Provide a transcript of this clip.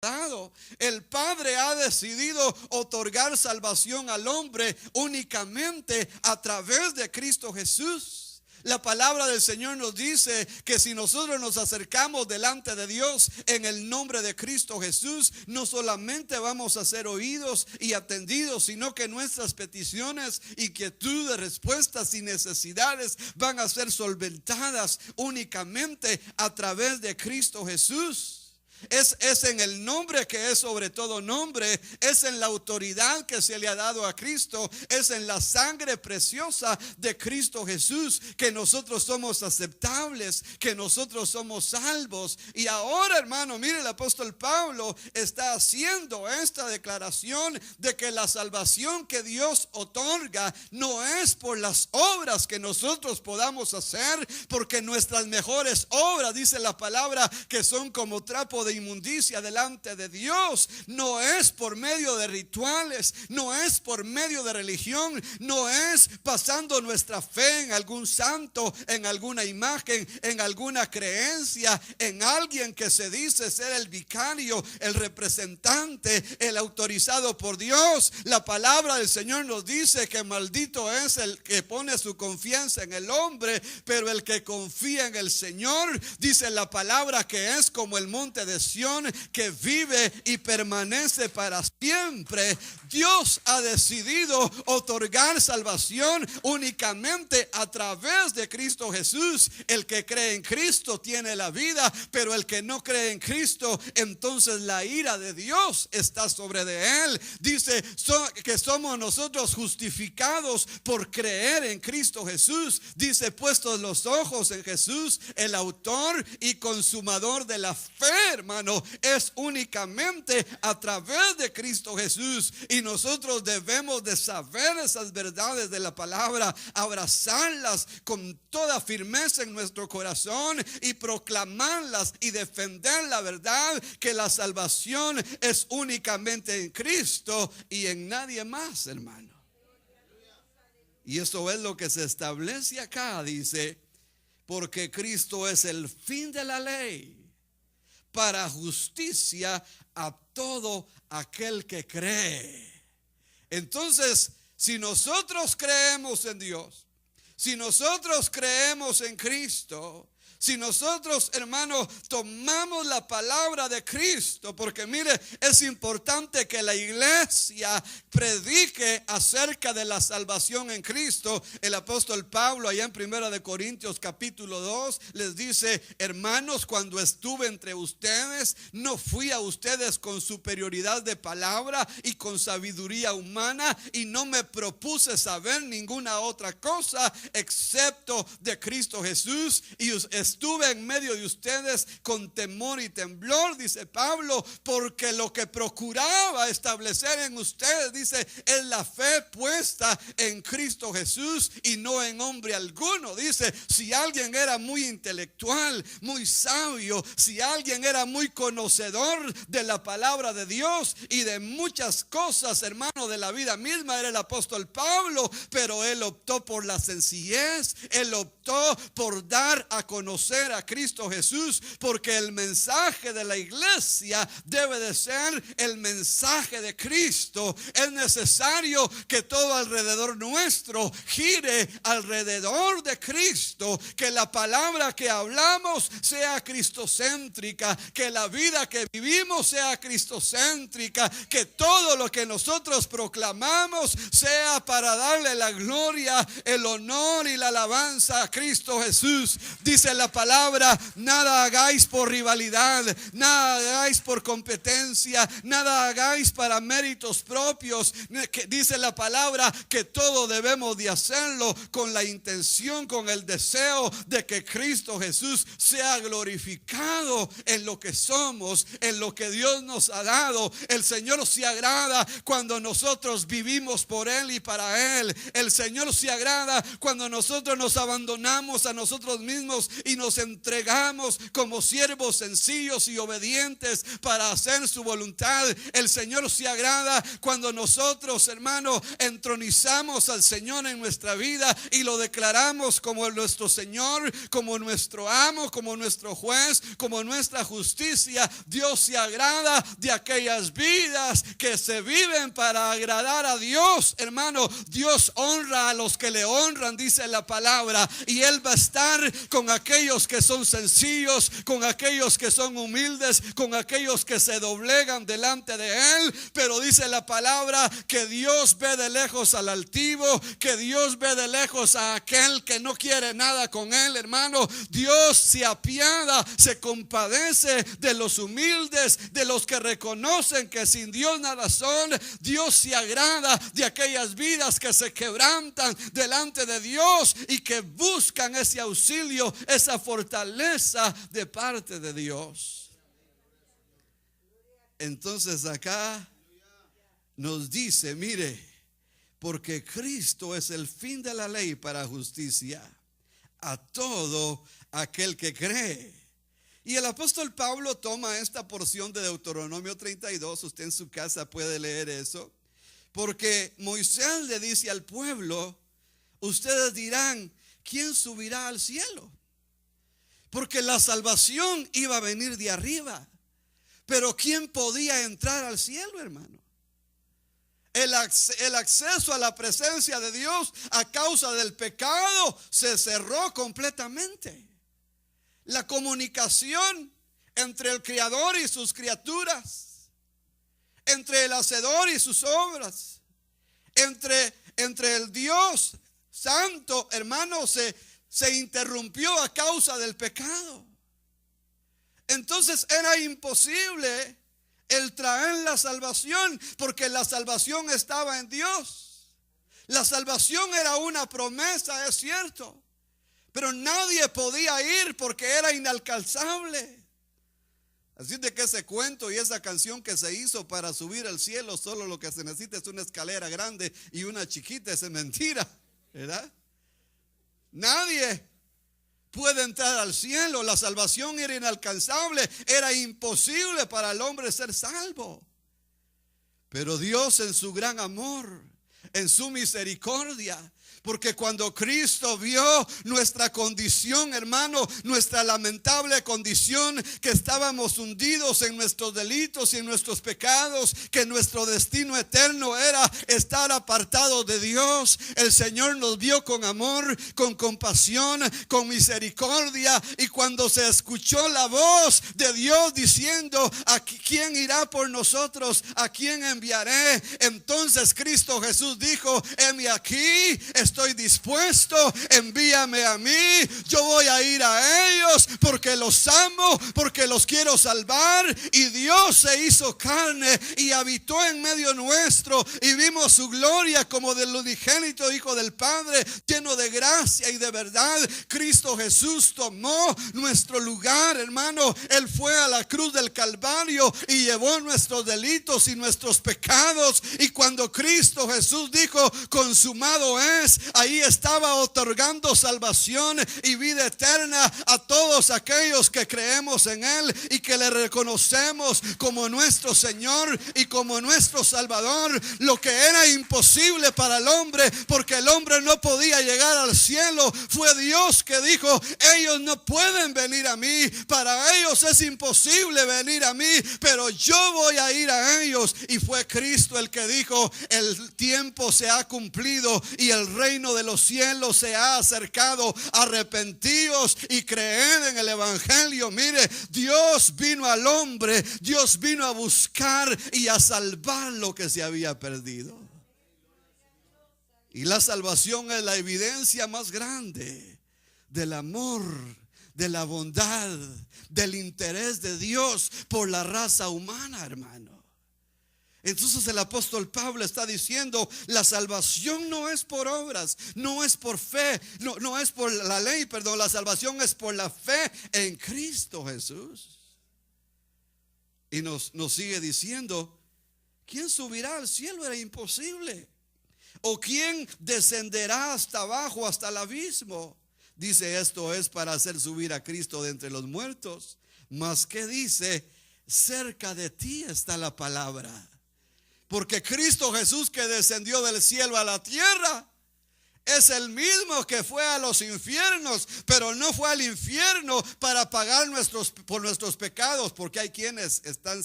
dado. El Padre ha decidido otorgar salvación al hombre únicamente a través de Cristo Jesús. La palabra del Señor nos dice que si nosotros nos acercamos delante de Dios en el nombre de Cristo Jesús, no solamente vamos a ser oídos y atendidos, sino que nuestras peticiones, inquietudes, respuestas y necesidades van a ser solventadas únicamente a través de Cristo Jesús. Es en el nombre que es sobre todo nombre, es en la autoridad que se le ha dado a Cristo, es en la sangre preciosa de Cristo Jesús que nosotros somos aceptables, que nosotros somos salvos. Y ahora, hermano, mire, el apóstol Pablo está haciendo esta declaración de que la salvación que Dios otorga no es por las obras que nosotros podamos hacer, porque nuestras mejores obras, dice la palabra, que son como trapo de inmundicia delante de Dios, no es por medio de rituales, no es por medio de religión, no es pasando nuestra fe en algún santo, en alguna imagen, en alguna creencia, en alguien que se dice ser el vicario, el representante, el autorizado por Dios. La palabra del Señor nos dice que maldito es el que pone su confianza en el hombre, pero el que confía en el Señor, dice la palabra, que es como el monte de Sión, que vive y permanece para siempre. Dios ha decidido otorgar salvación únicamente a través de Cristo Jesús. El que cree en Cristo tiene la vida, pero el que no cree en Cristo, entonces la ira de Dios está sobre de él. Dice que somos nosotros justificados por creer en Cristo Jesús. Dice, puestos los ojos en Jesús, el autor y consumador de la fe, hermano. Es únicamente a través de Cristo Jesús, y nosotros debemos de saber esas verdades de la palabra, abrazarlas con toda firmeza en nuestro corazón y proclamarlas y defender la verdad, que la salvación es únicamente en Cristo y en nadie más, hermano. Y eso es lo que se establece acá. Dice, porque Cristo es el fin de la ley para justicia a todo aquel que cree. Entonces, si nosotros creemos en Dios, si nosotros creemos en Cristo, si nosotros, hermanos, tomamos la palabra de Cristo, porque mire, es importante que la iglesia predique acerca de la salvación en Cristo. El apóstol Pablo, allá en 1 Corintios capítulo 2, les dice: hermanos, cuando estuve entre ustedes, no fui a ustedes con superioridad de palabra y con sabiduría humana, y no me propuse saber ninguna otra cosa excepto de Cristo Jesús, y estuve en medio de ustedes con temor y temblor, dice Pablo, porque lo que procuraba establecer en ustedes, dice, es la fe puesta en Cristo Jesús y no en hombre alguno. Dice, si alguien era muy intelectual, muy sabio, si alguien era muy conocedor de la palabra de Dios y de muchas cosas, hermano, de la vida misma, era el apóstol Pablo, pero él optó por la sencillez, él optó por dar a conocer a Cristo Jesús, porque el mensaje de la iglesia debe de ser el mensaje de Cristo. Es necesario que todo alrededor nuestro gire alrededor de Cristo, que la palabra que hablamos sea cristocéntrica, que la vida que vivimos sea cristocéntrica, que todo lo que nosotros proclamamos sea para darle la gloria, el honor y la alabanza a Cristo Jesús. Dice la palabra: nada hagáis por rivalidad, nada hagáis por competencia, nada hagáis para méritos propios. Dice la palabra que todo debemos de hacerlo con la intención, con el deseo de que Cristo Jesús sea glorificado en lo que somos, en lo que Dios nos ha dado. El Señor se agrada cuando nosotros vivimos por Él y para Él. El Señor se agrada cuando nosotros nos abandonamos a nosotros mismos y y nos entregamos como siervos sencillos y obedientes para hacer su voluntad. El Señor se agrada cuando nosotros, hermanos, entronizamos al Señor en nuestra vida y lo declaramos como nuestro Señor, como nuestro amo, como nuestro juez, como nuestra justicia. Dios se agrada de aquellas vidas que se viven para agradar a Dios, hermano. Dios honra a los que le honran, dice la palabra, y Él va a estar con aquellos que son sencillos, con aquellos que son humildes, con aquellos que se doblegan delante de Él. Pero dice la palabra que Dios ve de lejos al altivo, que Dios ve de lejos a aquel que no quiere nada con Él, hermano. Dios se apiada, se compadece de los humildes, de los que reconocen que sin Dios nada son. Dios se agrada de aquellas vidas que se quebrantan delante de Dios y que buscan ese auxilio, esa fortaleza de parte de Dios. Entonces acá nos dice, mire, porque Cristo es el fin de la ley para justicia a todo aquel que cree. Y el apóstol Pablo toma esta porción de Deuteronomio 32, usted en su casa puede leer eso, porque Moisés le dice al pueblo, ustedes dirán, ¿quién subirá al cielo? Porque la salvación iba a venir de arriba, pero ¿quién podía entrar al cielo, hermano? El acceso a la presencia de Dios a causa del pecado se cerró completamente. La comunicación entre el Creador y sus criaturas, entre el Hacedor y sus obras, entre el Dios Santo, hermano, se interrumpió a causa del pecado. Entonces era imposible el traer la salvación, porque la salvación estaba en Dios. La salvación era una promesa, es cierto, pero nadie podía ir porque era inalcanzable. Así de que ese cuento y esa canción que se hizo para subir al cielo, solo lo que se necesita es una escalera grande y una chiquita, es mentira, ¿verdad? Nadie puede entrar al cielo. La salvación era inalcanzable, era imposible para el hombre ser salvo. Pero Dios, en su gran amor, en su misericordia, porque cuando Cristo vio nuestra condición, hermano, nuestra lamentable condición, que estábamos hundidos en nuestros delitos y en nuestros pecados, que nuestro destino eterno era estar apartados de Dios, el Señor nos vio con amor, con compasión, con misericordia. Y cuando se escuchó la voz de Dios diciendo, ¿a quién irá por nosotros? ¿A quién enviaré? Entonces Cristo Jesús dijo, heme aquí, estoy dispuesto, envíame a mí, yo voy a ir a ellos porque los amo, porque los quiero salvar. Y Dios se hizo carne y habitó en medio nuestro, y vimos su gloria como del unigénito Hijo del Padre, lleno de gracia y de verdad. Cristo Jesús tomó nuestro lugar, hermano. Él fue a la cruz del Calvario y llevó nuestros delitos y nuestros pecados. Y cuando Cristo Jesús dijo, consumado es, ahí estaba otorgando salvación y vida eterna a todos aquellos que creemos en Él y que le reconocemos como nuestro Señor y como nuestro Salvador. Lo que era imposible para el hombre, porque el hombre no podía llegar al cielo, fue Dios que dijo, ellos no pueden venir a mí, para ellos es imposible venir a mí, pero yo voy a ir a ellos. Y fue Cristo el que dijo, el tiempo se ha cumplido y el reino de los cielos se ha acercado, arrepentíos y creed en el evangelio. Mire, Dios vino al hombre, Dios vino a buscar y a salvar lo que se había perdido. Y la salvación es la evidencia más grande del amor, de la bondad, del interés de Dios por la raza humana, hermano. Entonces el apóstol Pablo está diciendo, la salvación no es por obras, no es por fe, no es por la ley, perdón, la salvación es por la fe en Cristo Jesús. Y nos sigue diciendo, ¿quién subirá al cielo? Era imposible. ¿O quién descenderá hasta abajo, hasta el abismo? dice esto es para hacer subir a Cristo de entre los muertos. Mas ¿qué dice? Cerca de ti está la palabra. Porque Cristo Jesús que descendió del cielo a la tierra es el mismo que fue a los infiernos, pero no fue al infierno para pagar por nuestros pecados, porque hay quienes están